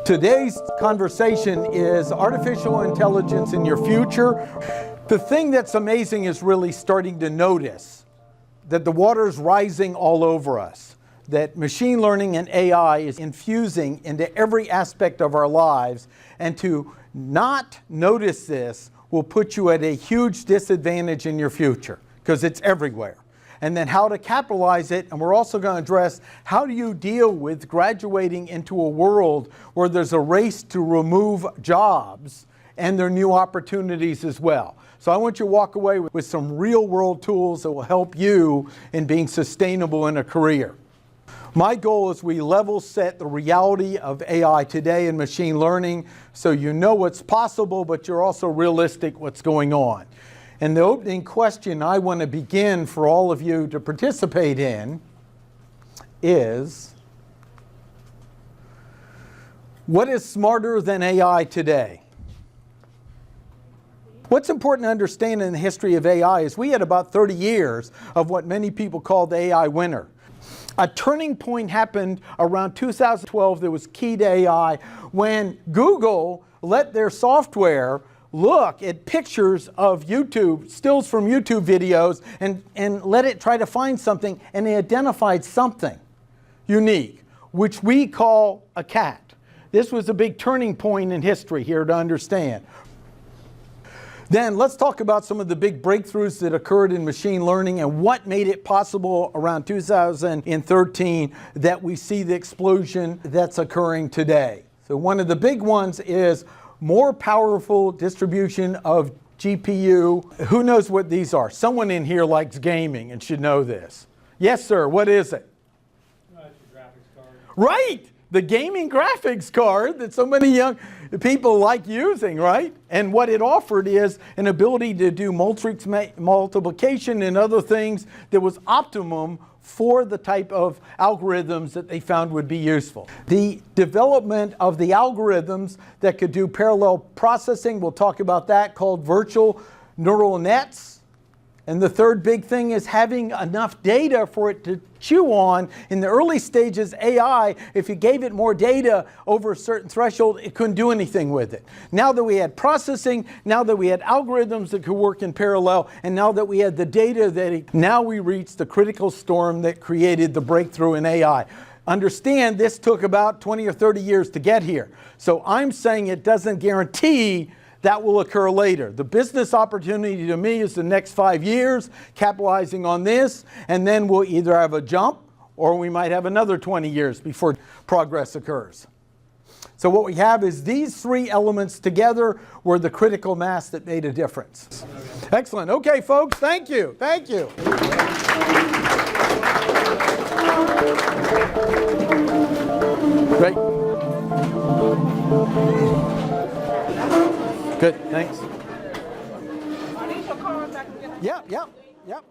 Today's conversation is artificial intelligence in your future. The thing that's amazing is really starting to notice that the water's rising all over us, that machine learning and AI is infusing into every aspect of our lives, and to not notice this will put you at a huge disadvantage in your future because it's everywhere. And then how to capitalize it, and we're also going to address how do you deal with graduating into a world where there's a race to remove jobs and there are new opportunities as well. So I want you to walk away with some real world tools that will help you in being sustainable in a career. My goal is we level set the reality of AI today in machine learning so you know what's possible, but you're also realistic what's going on. And the opening question I want to begin for all of you to participate in is, what is smarter than AI today? What's important to understand in the history of AI is we had about 30 years of what many people call the AI winter. A turning point happened around 2012 that was key to AI when Google let their software look at pictures of YouTube, stills from YouTube videos, and let it try to find something, and they identified something unique, which we call a cat. This was a big turning point in history here to understand. Then let's talk about some of the big breakthroughs that occurred in machine learning and what made it possible around 2013 that we see the explosion that's occurring today. So one of the big ones is more powerful distribution of GPU. Who knows what these are? Someone in here likes gaming and should know this. Yes, sir. What is it? It's your graphics card. Right. The gaming graphics card that so many young people like using, right? And what it offered is an ability to do matrix multiplication and other things that was optimum for the type of algorithms that they found would be useful. The development of the algorithms that could do parallel processing, we'll talk about that, called virtual neural nets. And the third big thing is having enough data for it to chew on. In the early stages, AI, if you gave it more data over a certain threshold, it couldn't do anything with it. Now that we had processing, now that we had algorithms that could work in parallel, and now that we had the data, now we reached the critical storm that created the breakthrough in AI. Understand, this took about 20 or 30 years to get here. So I'm saying it doesn't guarantee that will occur later. The business opportunity to me is the next 5 years, capitalizing on this, and then we'll either have a jump or we might have another 20 years before progress occurs. So what we have is these three elements together were the critical mass that made a difference. Excellent. Okay, folks, thank you. Thank you. Great. Good, thanks. Are these your cards I can get? Yep.